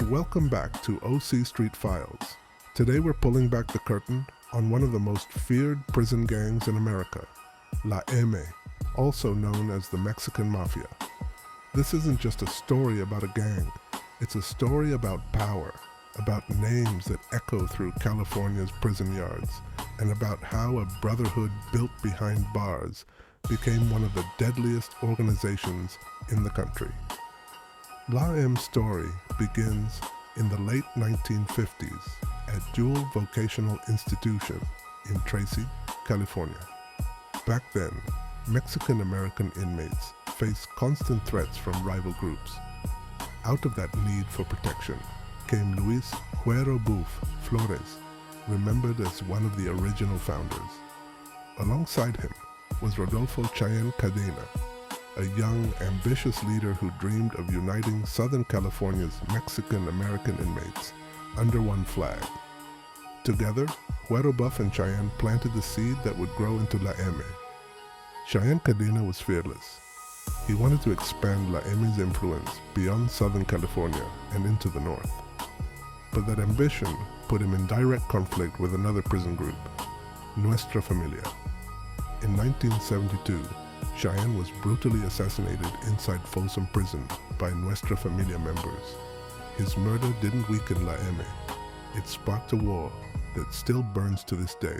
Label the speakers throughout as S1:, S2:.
S1: Welcome back to OC Street Files. Today we're pulling back the curtain on one of the most feared prison gangs in America, La M, also known as the Mexican Mafia. This isn't just a story about a gang, it's a story about power, about names that echo through California's prison yards, and about how a brotherhood built behind bars became one of the deadliest organizations in the country. La M's story begins in the late 1950s at Jewel Vocational Institution in Tracy, California. Back then, Mexican-American inmates faced constant threats from rival groups. Out of that need for protection came Luis Huero Buff Flores, remembered as one of the original founders. Alongside him was Rodolfo Cheyenne Cadena, a young, ambitious leader who dreamed of uniting Southern California's Mexican-American inmates under one flag. Together, Huero Buff and Cheyenne planted the seed that would grow into La M. Cheyenne Cadena was fearless. He wanted to expand La M's influence beyond Southern California and into the north. But that ambition put him in direct conflict with another prison group, Nuestra Familia. In 1972, Cheyenne was brutally assassinated inside Folsom Prison by Nuestra Familia members. His murder didn't weaken La M. It sparked a war that still burns to this day,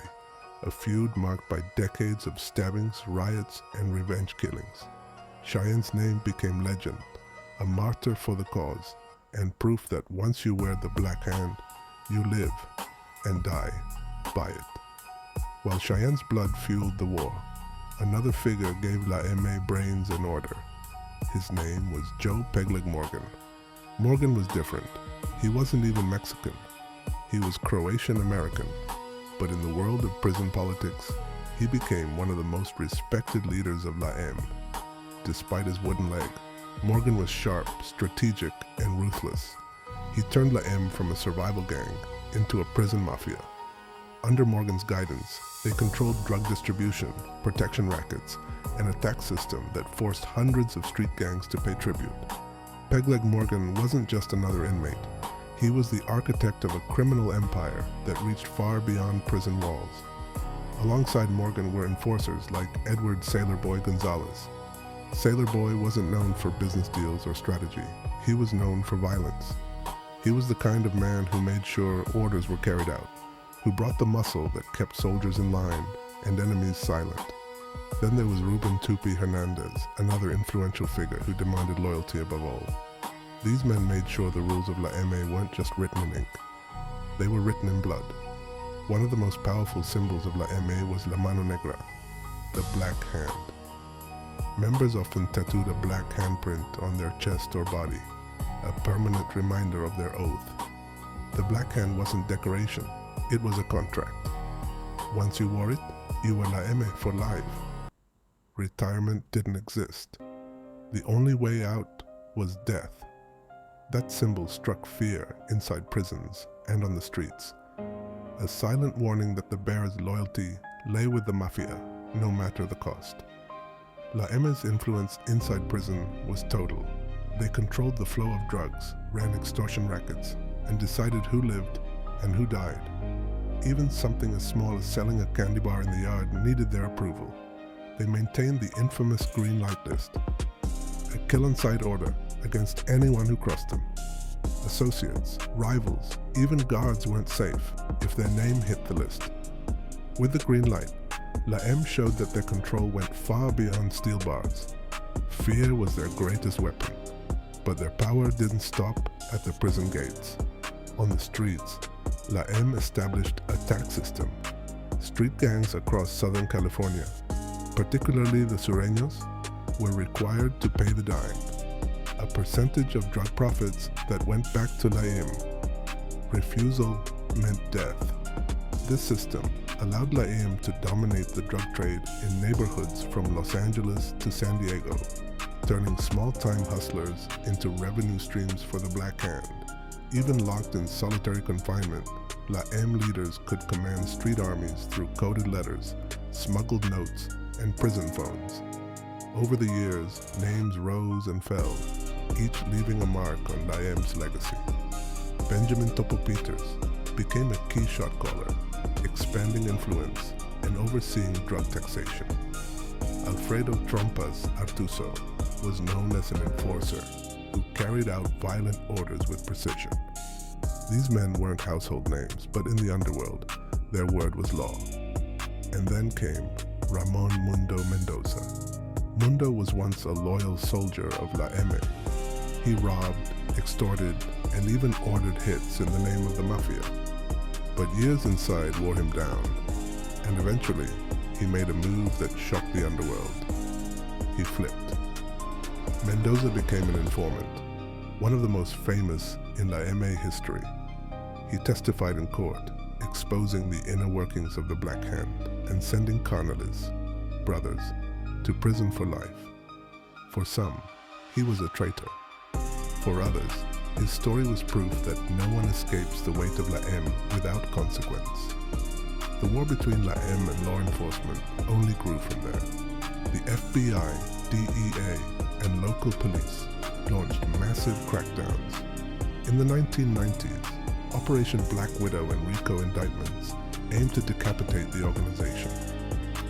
S1: a feud marked by decades of stabbings, riots, and revenge killings. Cheyenne's name became legend, a martyr for the cause, and proof that once you wear the black hand, you live and die by it. While Cheyenne's blood fueled the war, another figure gave La M brains and order. His name was Joe Pegleg Morgan. Morgan was different. He wasn't even Mexican. He was Croatian-American. But in the world of prison politics, he became one of the most respected leaders of La M. Despite his wooden leg, Morgan was sharp, strategic, and ruthless. He turned La M from a survival gang into a prison mafia. Under Morgan's guidance, they controlled drug distribution, protection rackets, and a tax system that forced hundreds of street gangs to pay tribute. Pegleg Morgan wasn't just another inmate. He was the architect of a criminal empire that reached far beyond prison walls. Alongside Morgan were enforcers like Edward Sailor Boy Gonzalez. Sailor Boy wasn't known for business deals or strategy. He was known for violence. He was the kind of man who made sure orders were carried out, who brought the muscle that kept soldiers in line and enemies silent. Then there was Ruben Tupi Hernandez, another influential figure who demanded loyalty above all. These men made sure the rules of La M weren't just written in ink. They were written in blood. One of the most powerful symbols of La M was La Mano Negra, the black hand. Members often tattooed a black handprint on their chest or body, a permanent reminder of their oath. The black hand wasn't decoration. It was a contract. Once you wore it, you were La M for life. Retirement didn't exist. The only way out was death. That symbol struck fear inside prisons and on the streets, a silent warning that the bearer's loyalty lay with the mafia, no matter the cost. La M's influence inside prison was total. They controlled the flow of drugs, ran extortion rackets, and decided who lived and who died. Even something as small as selling a candy bar in the yard needed their approval. They maintained the infamous green light list, a kill-on-sight order against anyone who crossed them. Associates, rivals, even guards weren't safe if their name hit the list. With the green light, La M showed that their control went far beyond steel bars. Fear was their greatest weapon, but their power didn't stop at the prison gates. On the streets, La M established a tax system. Street gangs across Southern California, particularly the Sureños, were required to pay the dime, a percentage of drug profits that went back to La M. Refusal meant death. This system allowed La M to dominate the drug trade in neighborhoods from Los Angeles to San Diego, turning small-time hustlers into revenue streams for the black hand. Even locked in solitary confinement, La M leaders could command street armies through coded letters, smuggled notes, and prison phones. Over the years, names rose and fell, each leaving a mark on La M's legacy. Benjamin Topo Peters became a key shot caller, expanding influence and overseeing drug taxation. Alfredo Trompas Artuso was known as an enforcer who carried out violent orders with precision. These men weren't household names, but in the underworld, their word was law. And then came Ramon Mundo Mendoza. Mundo was once a loyal soldier of La M. He robbed, extorted, and even ordered hits in the name of the Mafia. But years inside wore him down, and eventually he made a move that shocked the underworld. He flipped. Mendoza became an informant, one of the most famous in La M history. He testified in court, exposing the inner workings of the Black Hand and sending carnales, brothers, to prison for life. For some, he was a traitor. For others, his story was proof that no one escapes the weight of La M without consequence. The war between La M and law enforcement only grew from there. The FBI, DEA, and local police launched massive crackdowns. In the 1990s, Operation Black Widow and RICO indictments aimed to decapitate the organization.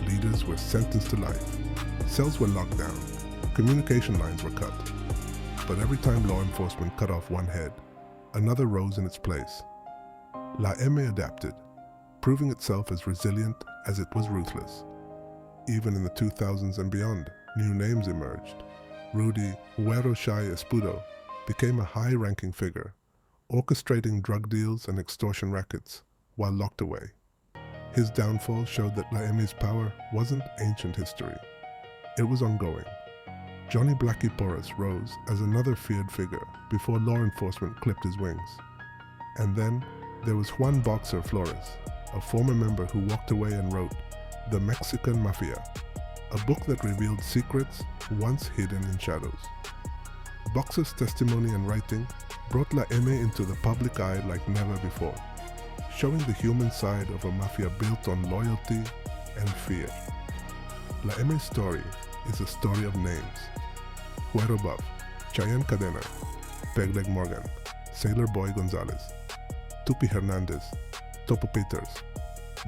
S1: Leaders were sentenced to life. Cells were locked down. Communication lines were cut. But every time law enforcement cut off one head, another rose in its place. La M adapted, proving itself as resilient as it was ruthless. Even in the 2000s and beyond, new names emerged. Rudy, Huero Shy Espudo became a high-ranking figure, orchestrating drug deals and extortion rackets while locked away. His downfall showed that La M's power wasn't ancient history. It was ongoing. Johnny Blackie Porras rose as another feared figure before law enforcement clipped his wings. And then there was Juan Boxer Flores, a former member who walked away and wrote The Mexican Mafia, a book that revealed secrets once hidden in shadows. Boxer's testimony and writing brought La M into the public eye like never before, showing the human side of a mafia built on loyalty and fear. La M's story is a story of names. Huero Buff, Cheyenne Cadena, Pegleg Morgan, Sailor Boy Gonzalez, Tupi Hernandez, Topo Peters,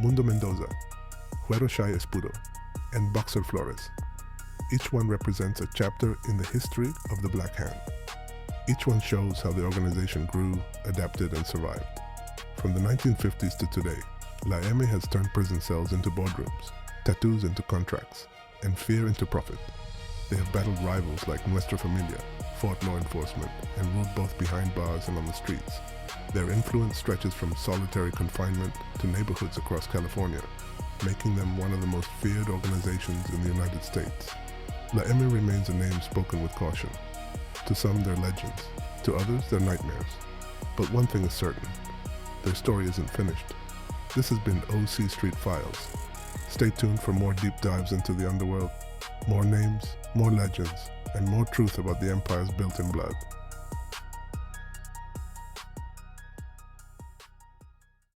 S1: Mundo Mendoza, Huero Shy Espudo, and Boxer Flores. Each one represents a chapter in the history of the Black Hand. Each one shows how the organization grew, adapted, and survived. From the 1950s to today, La M has turned prison cells into boardrooms, tattoos into contracts, and fear into profit. They have battled rivals like Nuestra Familia, fought law enforcement, and ruled both behind bars and on the streets. Their influence stretches from solitary confinement to neighborhoods across California, making them one of the most feared organizations in the United States. La M remains a name spoken with caution. To some, they're legends. To others, they're nightmares. But one thing is certain. Their story isn't finished. This has been OC Street Files. Stay tuned for more deep dives into the underworld. More names, more legends, and more truth about the empires built in blood.